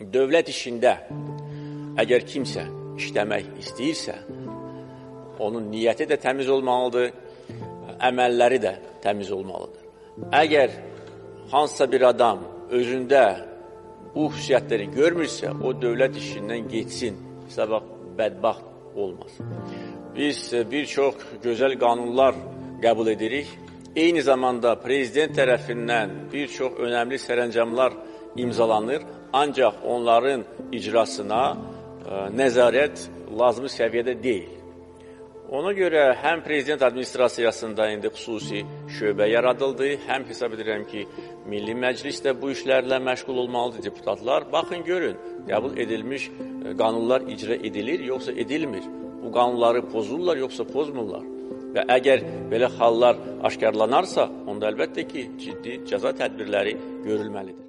dövlət işində əgər kimsə işləmək istəyirsə, onun niyyəti də təmiz olmalıdır, əməlləri də təmiz olmalıdır. Əgər hansısa bir adam özündə bu xüsusiyyətləri görmürsə, o dövlət işindən geçsin, sabah bədbaxt olmaz. Biz bir çox gözəl qanunlar qəbul edirik. Eyni zamanda prezident tərəfindən bir çox önəmli sərəncamlar imzalanır, ancaq onların icrasına nəzarət lazımi səviyyədə deyil. Ona görə həm prezident administrasiyasında indi xüsusi şöbə yaradıldı, həm hesab edirəm ki, Milli Məclis də bu işlərlə məşğul olmalıdır deputatlar. Baxın, görün, qəbul edilmiş qanunlar icra edilir, yoxsa edilmir. Bu qanunları pozurlar, yoxsa pozmurlar. Və əgər belə hallar aşkarlanarsa, onda əlbəttə ki, ciddi cəza tədbirləri görülməlidir.